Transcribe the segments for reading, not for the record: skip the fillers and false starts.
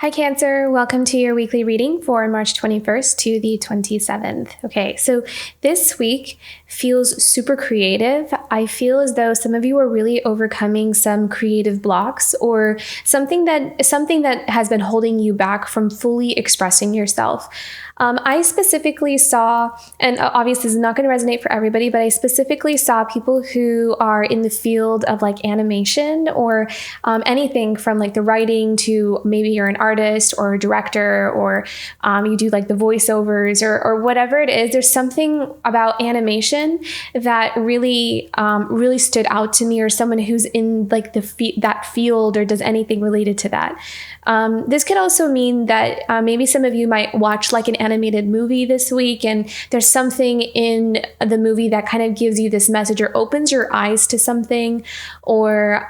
Hi Cancer, welcome to your weekly reading for March 21st to the 27th. Okay, so this week feels super creative. I feel as though some of you are really overcoming some creative blocks or something that has been holding you back from fully expressing yourself. I specifically saw, and obviously this is not going to resonate for everybody, but I specifically saw people who are in the field of like animation or anything from like the writing to maybe you're an artist or a director or you do like the voiceovers or whatever it is. There's something about animation that really stood out to me, or someone who's in like that field or does anything related to that. This could also mean that maybe some of you might watch like an animated movie this week, and there's something in the movie that kind of gives you this message or opens your eyes to something, or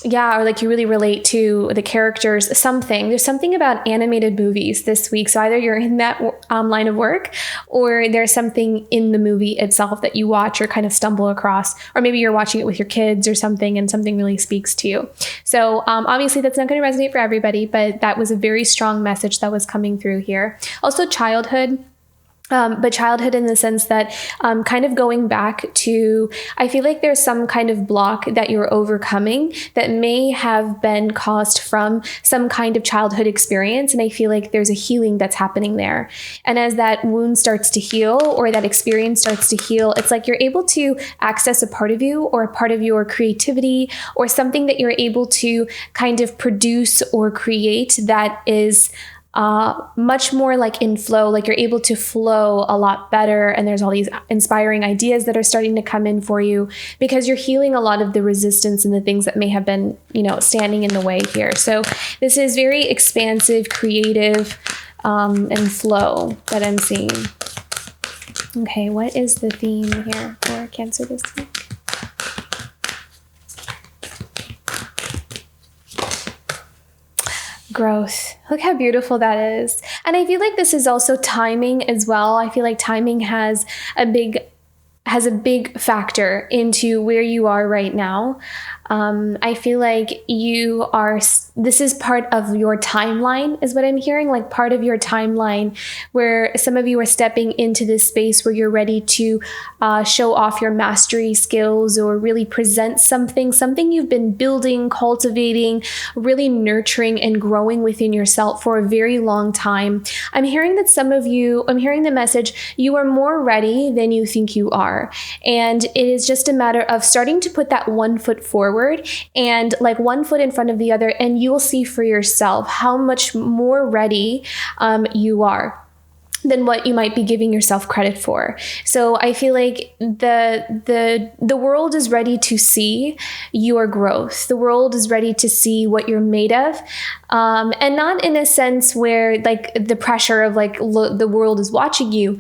like you really relate to the characters, There's something about animated movies this week. So either you're in that line of work, or there's something in the movie itself that you watch or kind of stumble across, or maybe you're watching it with your kids or something and something really speaks to you. So obviously that's not going to resonate for everybody, but that was a very strong message that was coming through here. Also childhood. But childhood in the sense that kind of going back to, I feel like there's some kind of block that you're overcoming that may have been caused from some kind of childhood experience. And I feel like there's a healing that's happening there. And as that wound starts to heal, or that experience starts to heal, it's like you're able to access a part of you or a part of your creativity or something that you're able to kind of produce or create that is much more like in flow, like you're able to flow a lot better. And there's all these inspiring ideas that are starting to come in for you because you're healing a lot of the resistance and the things that may have been, standing in the way here. So this is very expansive, creative, and flow that I'm seeing. Okay, what is the theme here for Cancer this week? Growth. Look how beautiful that is. And I feel like this is also timing as well. I feel like timing has a big factor into where you are right now. I feel like this is part of your timeline is what I'm hearing, like part of your timeline where some of you are stepping into this space where you're ready to show off your mastery skills or really present something you've been building, cultivating, really nurturing and growing within yourself for a very long time. I'm hearing the message, you are more ready than you think you are. And it is just a matter of starting to put that one foot forward and like one foot in front of the other, and you'll see for yourself how much more ready you are than what you might be giving yourself credit for. So I feel like the world is ready to see your growth. The world is ready to see what you're made of. And not in a sense where like the pressure of like the world is watching you.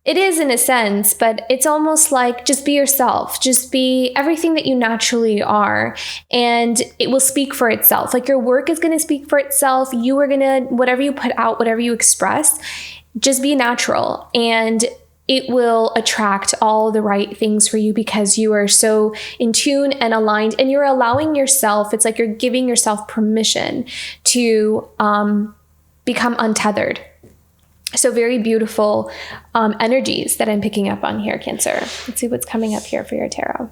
It is in a sense, but it's almost like just be yourself, just be everything that you naturally are, and it will speak for itself. Like your work is going to speak for itself. You are going to, whatever you put out, whatever you express, just be natural, and it will attract all the right things for you because you are so in tune and aligned, and you're allowing yourself, it's like you're giving yourself permission to become untethered. So very beautiful energies that I'm picking up on here, Cancer. Let's see what's coming up here for your tarot.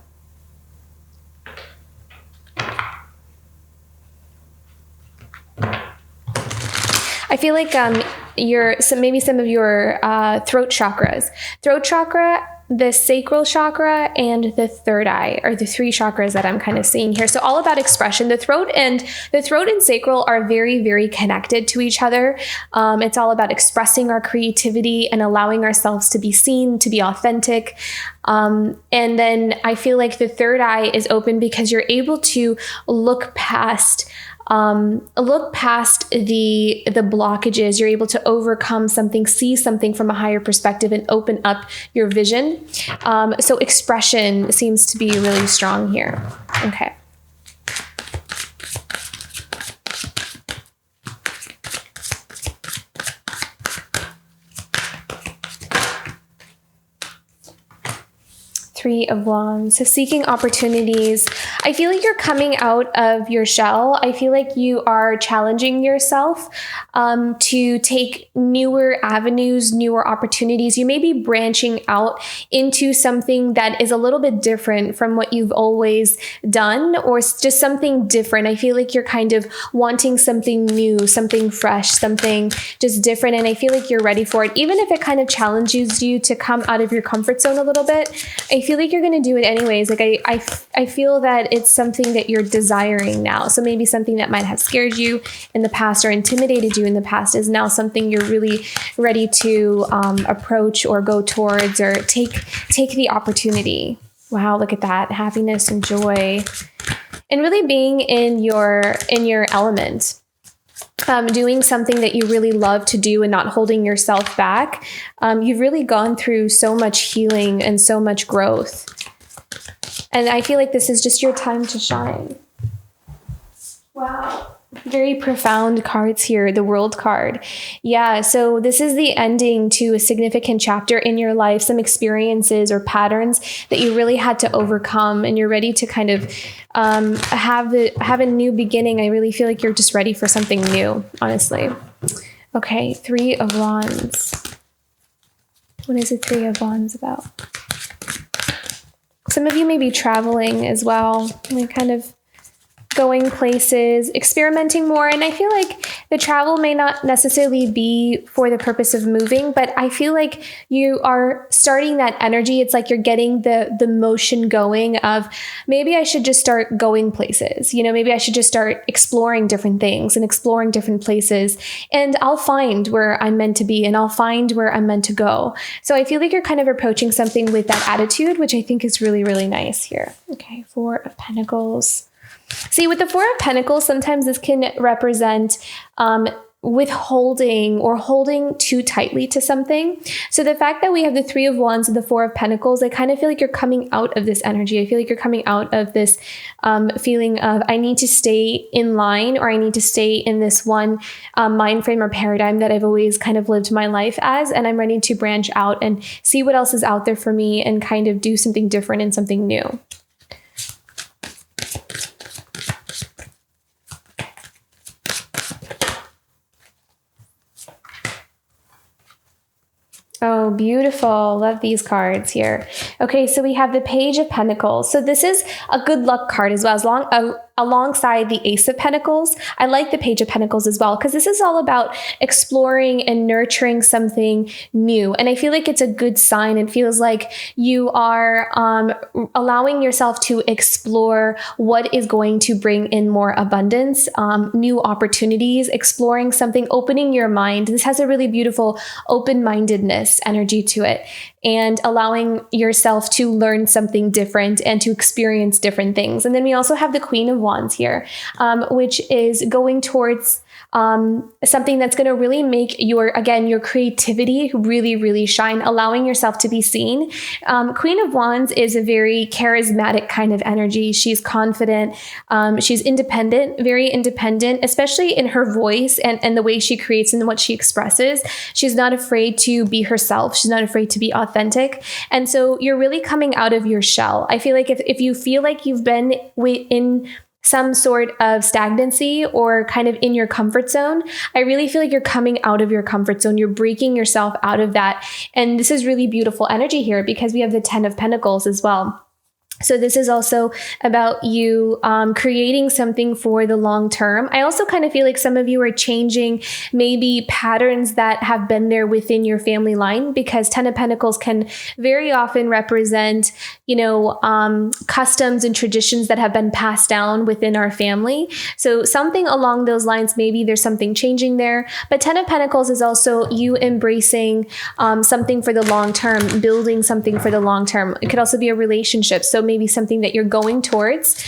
I feel like maybe some of your throat chakras. Throat chakra, the sacral chakra, and the third eye are the three chakras that I'm kind of seeing here. So all about expression. The throat and sacral are very, very connected to each other. It's all about expressing our creativity and allowing ourselves to be seen, to be authentic. And then I feel like the third eye is open because you're able to look past the blockages. You're able to overcome something, see something from a higher perspective, and open up your vision. So expression seems to be really strong here. Okay. Three of Wands. So seeking opportunities. I feel like you're coming out of your shell. I feel like you are challenging yourself to take newer avenues, newer opportunities. You may be branching out into something that is a little bit different from what you've always done, or just something different. I feel like you're kind of wanting something new, something fresh, something just different. And I feel like you're ready for it. Even if it kind of challenges you to come out of your comfort zone a little bit, I feel like you're going to do it anyways. Like I feel that it's something that you're desiring now. So maybe something that might have scared you in the past or intimidated you in the past is now something you're really ready to approach or go towards, or take the opportunity. Wow, look at that. Happiness and joy. And really being in your element. Doing something that you really love to do and not holding yourself back. You've really gone through so much healing and so much growth. And I feel like this is just your time to shine. Wow. Very profound cards here, the World card. Yeah, so this is the ending to a significant chapter in your life, some experiences or patterns that you really had to overcome, and you're ready to kind of have a new beginning. I really feel like you're just ready for something new, honestly. Okay, Three of Wands. What is the Three of Wands about? Some of you may be traveling as well, like kind of going places, experimenting more. And I feel like the travel may not necessarily be for the purpose of moving, but I feel like you are starting that energy. It's like you're getting the motion going of, maybe I should just start going places. Maybe I should just start exploring different things and exploring different places, and I'll find where I'm meant to be, and I'll find where I'm meant to go. So I feel like you're kind of approaching something with that attitude, which I think is really, really nice here. Okay, Four of Pentacles. See, with the Four of Pentacles, sometimes this can represent withholding or holding too tightly to something. So the fact that we have the Three of Wands and the Four of Pentacles, I kind of feel like you're coming out of this energy. I feel like you're coming out of this feeling of, I need to stay in line, or I need to stay in this one mind frame or paradigm that I've always kind of lived my life as, and I'm ready to branch out and see what else is out there for me and kind of do something different and something new. Oh, beautiful. Love these cards here. Okay, so we have the Page of Pentacles. So this is a good luck card as well, alongside the Ace of Pentacles. I like the Page of Pentacles as well, because this is all about exploring and nurturing something new. And I feel like it's a good sign. It feels like you are allowing yourself to explore what is going to bring in more abundance, new opportunities, exploring something, opening your mind. This has a really beautiful open-mindedness energy to it, and allowing yourself to learn something different and to experience different things. And then we also have the Queen of Wands here, which is going towards something that's going to really make your creativity really, really shine, allowing yourself to be seen. Queen of Wands is a very charismatic kind of energy. She's confident. She's independent, very independent, especially in her voice and the way she creates and what she expresses. She's not afraid to be herself. She's not afraid to be authentic. And so you're really coming out of your shell. I feel like if you feel like you've been in some sort of stagnancy or kind of in your comfort zone, I really feel like you're coming out of your comfort zone. You're breaking yourself out of that. And this is really beautiful energy here, because we have the Ten of Pentacles as well. So this is also about you creating something for the long term. I also kind of feel like some of you are changing maybe patterns that have been there within your family line, because Ten of Pentacles can very often represent, customs and traditions that have been passed down within our family. So something along those lines, maybe there's something changing there. But Ten of Pentacles is also you embracing something for the long term, building something for the long term. It could also be a relationship. So maybe something that you're going towards,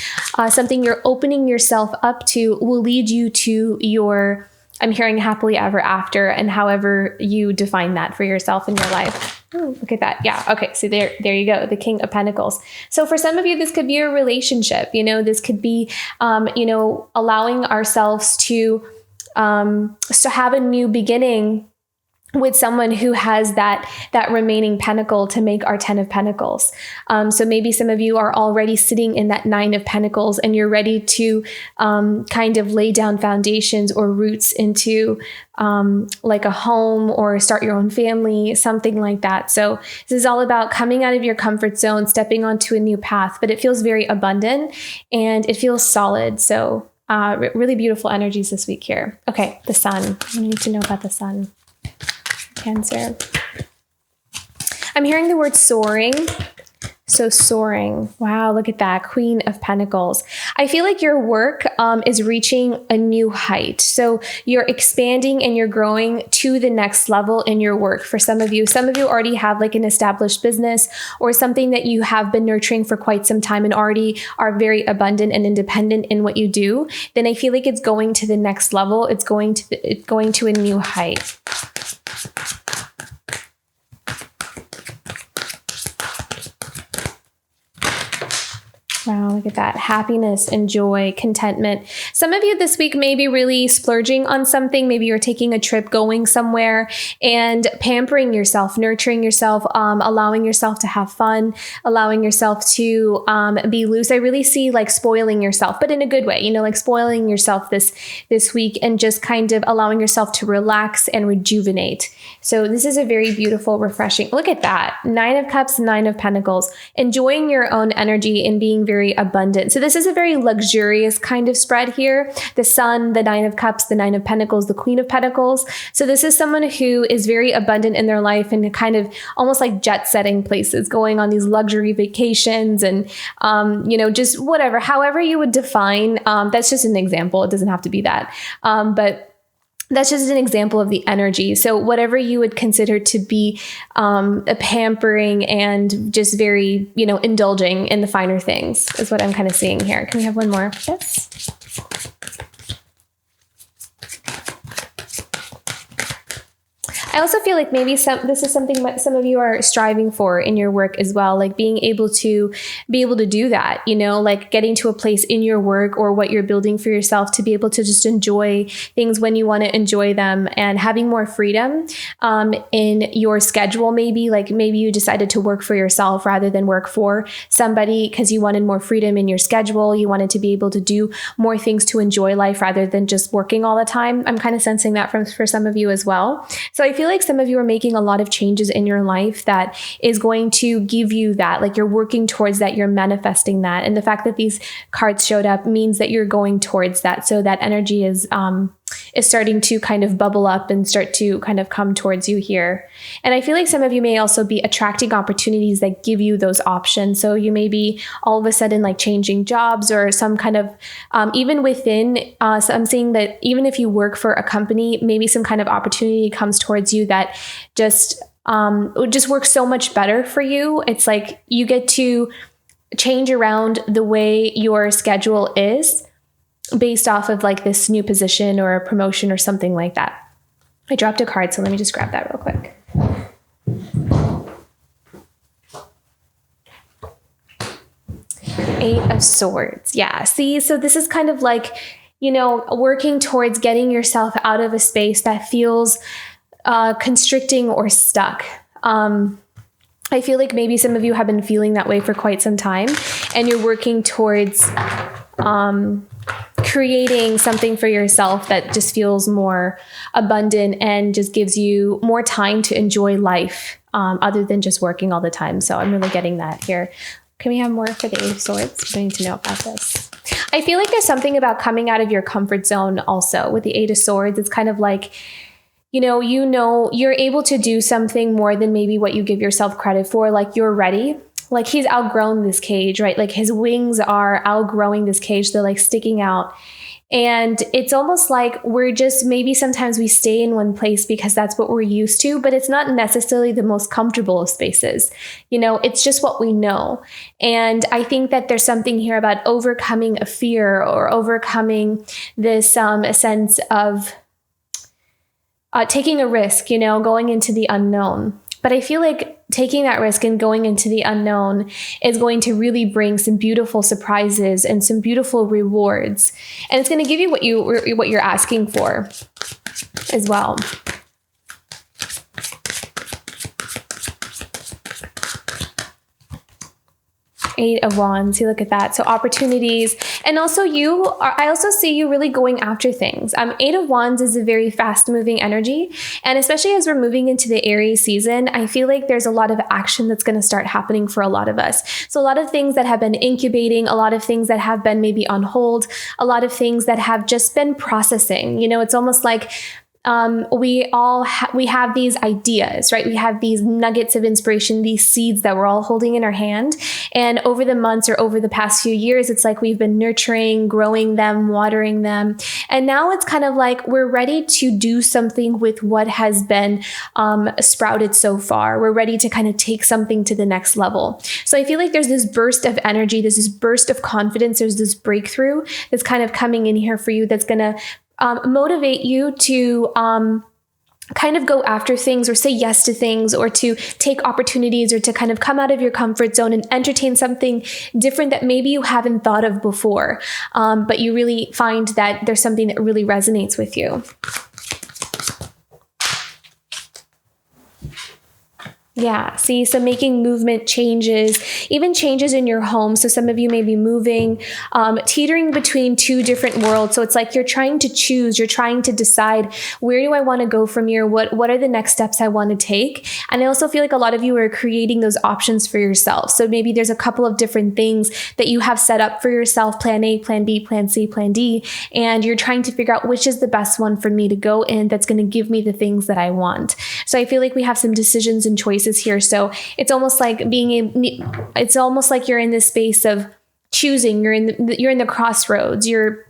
something you're opening yourself up to, will lead you to your, I'm hearing happily ever after, and however you define that for yourself in your life. Oh, look at that. Yeah. Okay. So there you go. The King of Pentacles. So for some of you, this could be a relationship, this could be, allowing ourselves to have a new beginning with someone who has that remaining pentacle to make our 10 of Pentacles. So maybe some of you are already sitting in that 9 of Pentacles and you're ready to kind of lay down foundations or roots into like a home or start your own family, something like that. So this is all about coming out of your comfort zone, stepping onto a new path, but it feels very abundant and it feels solid. So really beautiful energies this week here. Okay, the sun. I need to know about the sun. Cancer. I'm hearing the word soaring. So soaring. Wow, look at that. Queen of Pentacles. I feel like your work is reaching a new height. So you're expanding and you're growing to the next level in your work. For some of you already have like an established business or something that you have been nurturing for quite some time and already are very abundant and independent in what you do. Then I feel like it's going to the next level. It's going to a new height. Wow, look at that. Happiness and joy, contentment. Some of you this week may be really splurging on something. Maybe you're taking a trip, going somewhere and pampering yourself, nurturing yourself, allowing yourself to have fun, allowing yourself to be loose. I really see like spoiling yourself, but in a good way, like spoiling yourself this week and just kind of allowing yourself to relax and rejuvenate. So this is a very beautiful, refreshing, look at that. 9 of Cups, 9 of Pentacles, enjoying your own energy and being very abundant. So this is a very luxurious kind of spread here. The Sun, the 9 of Cups, the 9 of Pentacles, the Queen of Pentacles. So this is someone who is very abundant in their life and kind of almost like jet setting places, going on these luxury vacations and, just whatever, however you would define. That's just an example. It doesn't have to be that. But that's just an example of the energy. So whatever you would consider to be a pampering and just very, indulging in the finer things is what I'm kind of seeing here. Can we have one more? Yes. I also feel like maybe this is something that some of you are striving for in your work as well, like being able to do that, like getting to a place in your work or what you're building for yourself to be able to just enjoy things when you want to enjoy them and having more freedom in your schedule. Maybe you decided to work for yourself rather than work for somebody because you wanted more freedom in your schedule. You wanted to be able to do more things to enjoy life rather than just working all the time. I'm kind of sensing that for some of you as well. So I feel like some of you are making a lot of changes in your life that is going to give you that, like you're working towards that, you're manifesting that. And the fact that these cards showed up means that you're going towards that. So that energy is starting to kind of bubble up and start to kind of come towards you here. And I feel like some of you may also be attracting opportunities that give you those options. So you may be all of a sudden like changing jobs or some kind of, even within, so I'm seeing that even if you work for a company, maybe some kind of opportunity comes towards you that just works so much better for you. It's like you get to change around the way your schedule is based off of like this new position or a promotion or something like that. I dropped a card, so let me just grab that real quick. Eight of Swords. Yeah. See, so this is kind of like, working towards getting yourself out of a space that feels constricting or stuck. I feel like maybe some of you have been feeling that way for quite some time and you're working towards creating something for yourself that just feels more abundant and just gives you more time to enjoy life other than just working all the time. So I'm really getting that here. Can we have more for the Eight of Swords? I need to know about this. I feel like there's something about coming out of your comfort zone also with the Eight of Swords. It's kind of like, you're able to do something more than maybe what you give yourself credit for. Like you're ready. Like he's outgrown this cage, right? Like his wings are outgrowing this cage. They're like sticking out. And it's almost like maybe sometimes we stay in one place because that's what we're used to, but it's not necessarily the most comfortable of spaces. It's just what we know. And I think that there's something here about overcoming a fear or overcoming this a sense of taking a risk, going into the unknown. But I feel like taking that risk and going into the unknown is going to really bring some beautiful surprises and some beautiful rewards. And it's going to give you what you're asking for as well. 8 of Wands. You look at that. So opportunities. And also I also see you really going after things. 8 of Wands is a very fast moving energy. And especially as we're moving into the Aries season, I feel like there's a lot of action that's going to start happening for a lot of us. So a lot of things that have been incubating, a lot of things that have been maybe on hold, a lot of things that have just been processing. It's almost like we have these ideas, right? We have these nuggets of inspiration, these seeds that we're all holding in our hand. And over the months or over the past few years, it's like we've been nurturing, growing them, watering them. And now it's kind of like we're ready to do something with what has been sprouted so far. We're ready to kind of take something to the next level. So I feel like there's this burst of energy, there's this burst of confidence, there's this breakthrough that's kind of coming in here for you that's going to motivate you to kind of go after things or say yes to things or to take opportunities or to kind of come out of your comfort zone and entertain something different that maybe you haven't thought of before, but you really find that there's something that really resonates with you. Yeah, see, so making movement changes, even changes in your home. So some of you may be moving, teetering between two different worlds. So it's like you're trying to choose, you're trying to decide, where do I want to go from here? What are the next steps I want to take? And I also feel like a lot of you are creating those options for yourself. So maybe there's a couple of different things that you have set up for yourself, plan A, plan B, plan C, plan D, and you're trying to figure out which is the best one for me to go in that's going to give me the things that I want. So I feel like we have some decisions and choices here. So it's almost like it's almost like you're in this space of choosing. You're in the crossroads. You're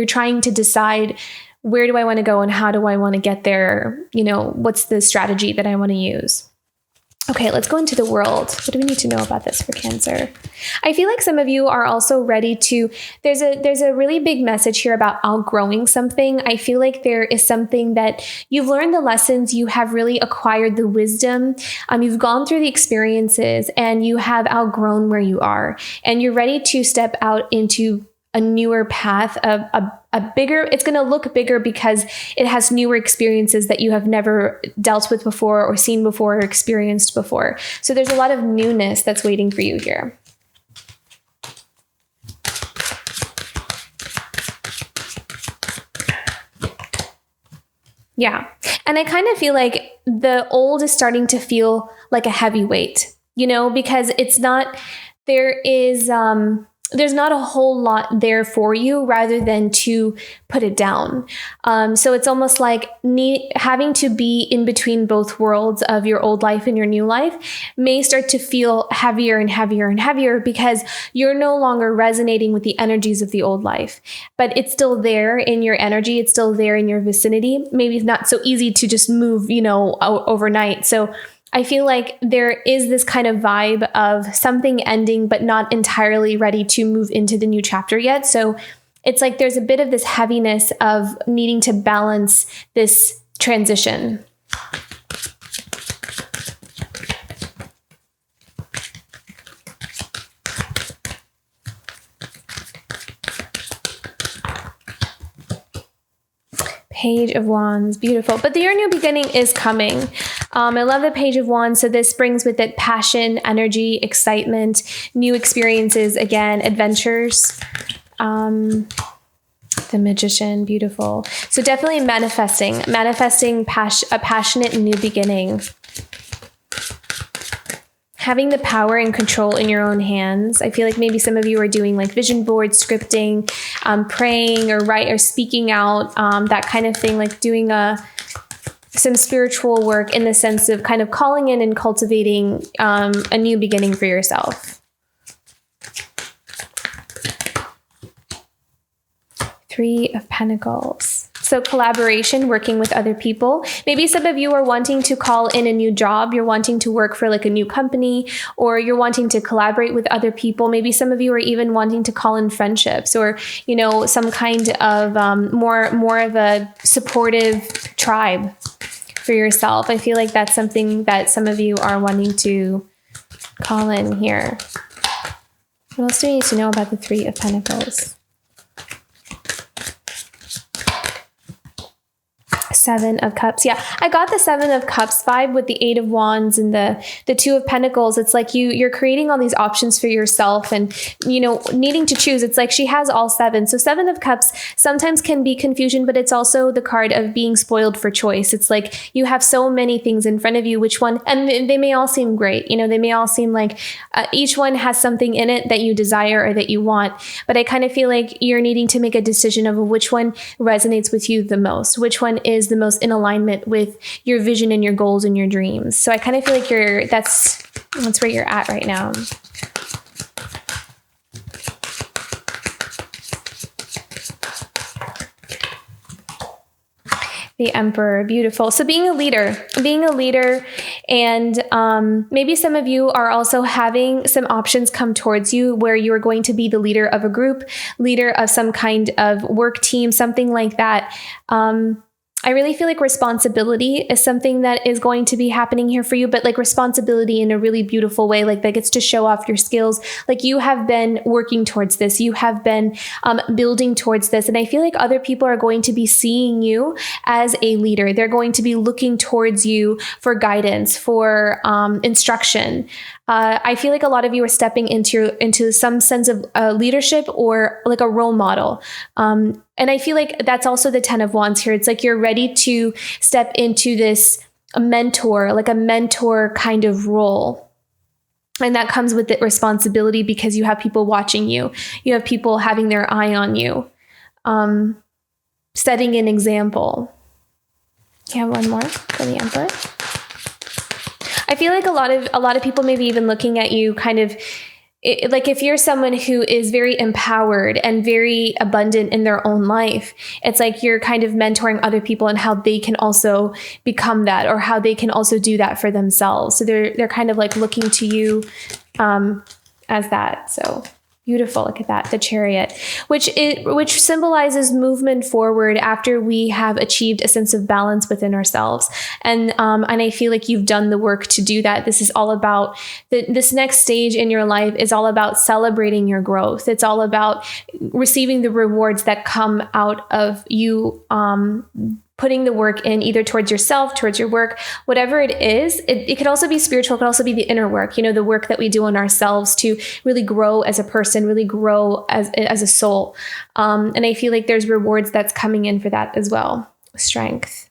trying to decide, where do I want to go and how do I want to get there? What's the strategy that I want to use? Okay, let's go into the world. What do we need to know about this for Cancer? I feel like some of you are also ready to, there's a really big message here about outgrowing something. I feel like there is something that you've learned the lessons, you have really acquired the wisdom, you've gone through the experiences and you have outgrown where you are. And you're ready to step out into a newer path, a bigger, it's going to look bigger because it has newer experiences that you have never dealt with before or seen before or experienced before. So there's a lot of newness that's waiting for you here. Yeah. And I kind of feel like the old is starting to feel like a heavy weight, because it's not, there's not a whole lot there for you rather than to put it down. So it's almost like having to be in between both worlds of your old life and your new life may start to feel heavier and heavier and heavier because you're no longer resonating with the energies of the old life, but it's still there in your energy. It's still there in your vicinity. Maybe it's not so easy to just move, overnight. So I feel like there is this kind of vibe of something ending, but not entirely ready to move into the new chapter yet. So it's like there's a bit of this heaviness of needing to balance this transition. Page of Wands, beautiful. But your new beginning is coming. I love the Page of Wands. So this brings with it passion, energy, excitement, new experiences, again, adventures. The Magician, beautiful. So definitely manifesting a passionate new beginning. Having the power and control in your own hands. I feel like maybe some of you are doing like vision boards, scripting, praying or speaking out, that kind of thing, like doing some spiritual work in the sense of kind of calling in and cultivating a new beginning for yourself. Three of Pentacles. So collaboration, working with other people. Maybe some of you are wanting to call in a new job. You're wanting to work for like a new company, or you're wanting to collaborate with other people. Maybe some of you are even wanting to call in friendships or, some kind of more of a supportive tribe for yourself. I feel like that's something that some of you are wanting to call in here. What else do we need to know about the Three of Pentacles? Seven of Cups. Yeah, I got the Seven of Cups vibe with the Eight of Wands and the Two of Pentacles. It's like you're creating all these options for yourself and, needing to choose. It's like she has all seven. So Seven of Cups sometimes can be confusion, but it's also the card of being spoiled for choice. It's like you have so many things in front of you, which one, and they may all seem great. They may all seem like each one has something in it that you desire or that you want. But I kind of feel like you're needing to make a decision of which one resonates with you the most, which one is the most in alignment with your vision and your goals and your dreams. So I kind of feel like that's where you're at right now. The Emperor, beautiful. So being a leader, and maybe some of you are also having some options come towards you where you are going to be the leader of a group, leader of some kind of work team, something like that. I really feel like responsibility is something that is going to be happening here for you, but like responsibility in a really beautiful way, like that gets to show off your skills. Like you have been working towards this. You have been building towards this. And I feel like other people are going to be seeing you as a leader. They're going to be looking towards you for guidance, for instruction. I feel like a lot of you are stepping into some sense of leadership or like a role model. And I feel like that's also the Ten of Wands here. It's like you're ready to step into this mentor kind of role. And that comes with the responsibility because you have people watching you. You have people having their eye on you, setting an example. You have one more for the Emperor. I feel like a lot of people maybe even looking at you kind of like if you're someone who is very empowered and very abundant in their own life, it's like you're kind of mentoring other people and how they can also become that or how they can also do that for themselves. So they're kind of like looking to you as that. So beautiful. Look at that. The Chariot, which symbolizes movement forward after we have achieved a sense of balance within ourselves. And I feel like you've done the work to do that. This is all about this next stage in your life is all about celebrating your growth. It's all about receiving the rewards that come out of you, putting the work in either towards yourself, towards your work, whatever it is. It could also be spiritual. It could also be the inner work, the work that we do on ourselves to really grow as a person, really grow as a soul. And I feel like there's rewards that's coming in for that as well. Strength.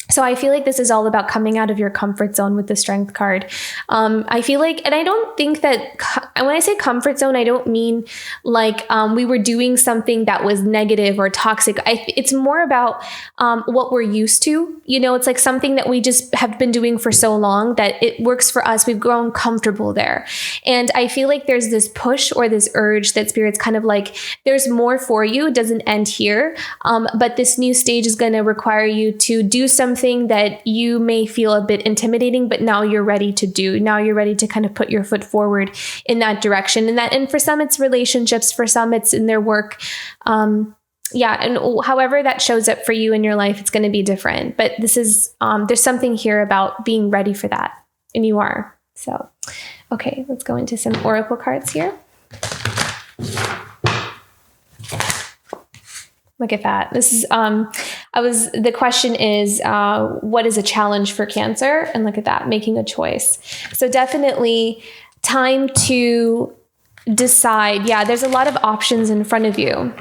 So I feel like this is all about coming out of your comfort zone with the Strength card. I feel like, and I don't think that when I say comfort zone, I don't mean like we were doing something that was negative or toxic. It's more about what we're used to. It's like something that we just have been doing for so long that it works for us. We've grown comfortable there. And I feel like there's this push or this urge that Spirit's kind of like, there's more for you. It doesn't end here. But this new stage is going to require you to do something that you may feel a bit intimidating, but now you're ready to do. Now you're ready to kind of put your foot forward in that direction. And for some it's relationships, for some it's in their work. And however that shows up for you in your life, it's going to be different. But this is, there's something here about being ready for that. And you are. So, okay, let's go into some oracle cards here. Look at that. This is, the question is, what is a challenge for Cancer? And look at that, making a choice. So definitely time to decide. Yeah, there's a lot of options in front of you.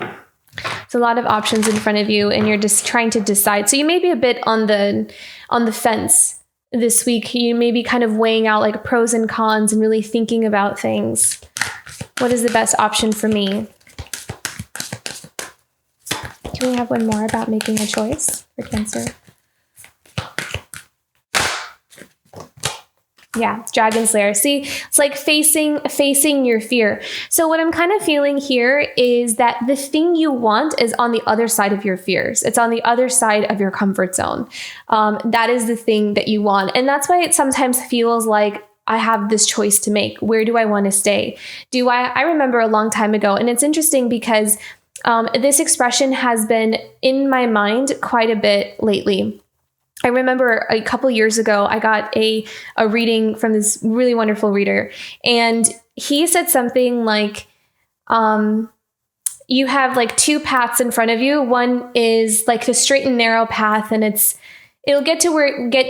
It's a lot of options in front of you and you're just trying to decide. So you may be a bit on the fence this week. You may be kind of weighing out like pros and cons and really thinking about things. What is the best option for me? Can we have one more about making a choice for Cancer? Yeah, Dragon Slayer. See, it's like facing your fear. So what I'm kind of feeling here is that the thing you want is on the other side of your fears. It's on the other side of your comfort zone. That is the thing that you want. And that's why it sometimes feels like I have this choice to make. Where do I want to stay? I remember a long time ago, and it's interesting because this expression has been in my mind quite a bit lately. I remember a couple years ago, I got a reading from this really wonderful reader, and he said something like, you have like two paths in front of you. One is like the straight and narrow path, and it'll get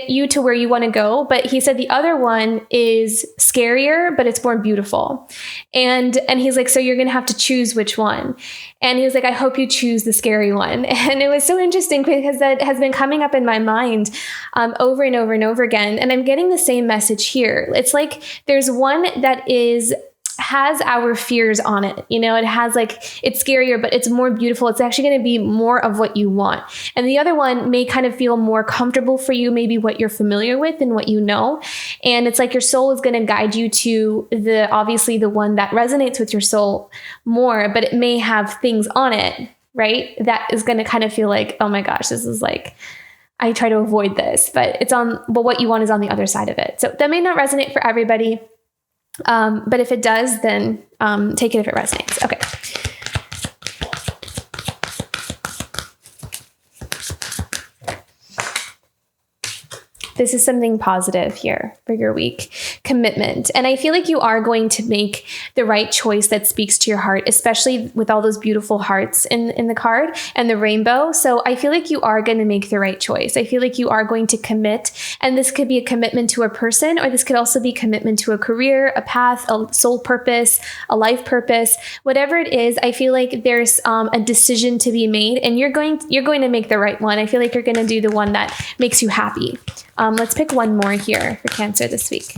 you to where you want to go. But he said the other one is scarier, but it's more beautiful. And he's like, so you're going to have to choose which one. And he was like, I hope you choose the scary one. And it was so interesting because that has been coming up in my mind over and over and over again. And I'm getting the same message here. It's like there's one that has our fears on it. You know, it has like, it's scarier, but it's more beautiful. It's actually going to be more of what you want. And the other one may kind of feel more comfortable for you, maybe what you're familiar with and what you know. And it's like your soul is going to guide you to obviously the one that resonates with your soul more, but it may have things on it, right? That is going to kind of feel like, oh my gosh, this is like, I try to avoid this, but what you want is on the other side of it. So that may not resonate for everybody. But if it does, then take it if it resonates. Okay. This is something positive here for your week. Commitment. And I feel like you are going to make the right choice that speaks to your heart, especially with all those beautiful hearts in the card and the rainbow. So I feel like you are going to make the right choice. I feel like you are going to commit. And this could be a commitment to a person, or this could also be commitment to a career, a path, a soul purpose, a life purpose, whatever it is. I feel like there's a decision to be made, and you're going to make the right one. I feel like you're going to do the one that makes you happy. Let's pick one more here for Cancer this week.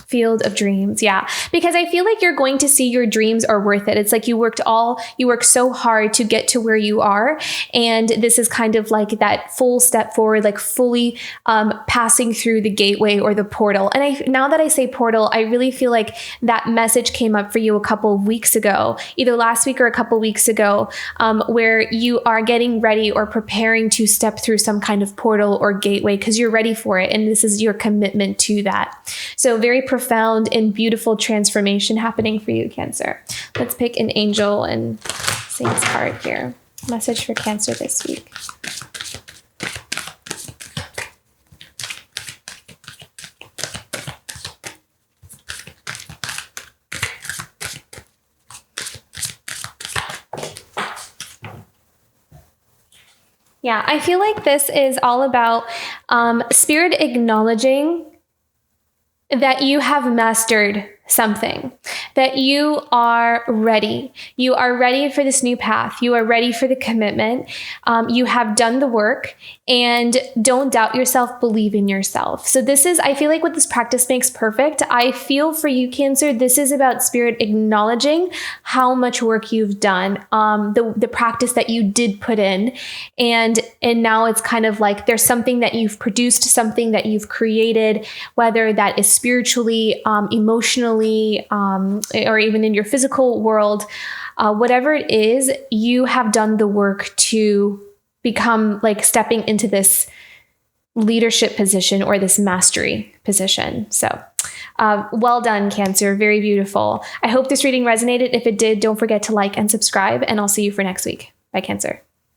Field of dreams. Yeah. Because I feel like you're going to see your dreams are worth it. It's like you worked so hard to get to where you are. And this is kind of like that full step forward, like fully passing through the gateway or the portal. And now that I say portal, I really feel like that message came up for you a couple of weeks ago, either last week or a couple of weeks ago, where you are getting ready or preparing to step through some kind of portal or gateway because you're ready for it. And this is your commitment to that. So very profound and beautiful transformation happening for you, Cancer. Let's pick an angel and saint's card here. Message for Cancer this week. Yeah, I feel like this is all about Spirit acknowledging that you have mastered something, that you are ready. You are ready for this new path. You are ready for the commitment. You have done the work, and don't doubt yourself, believe in yourself. So I feel like what this practice makes perfect. I feel for you, Cancer, this is about Spirit acknowledging how much work you've done, the practice that you did put in. And now it's kind of like there's something that you've produced, something that you've created, whether that is spiritually, emotionally, or even in your physical world, whatever it is, you have done the work to become like stepping into this leadership position or this mastery position. So well done, Cancer. Very beautiful. I hope this reading resonated. If it did, don't forget to like and subscribe, and I'll see you for next week. Bye, Cancer.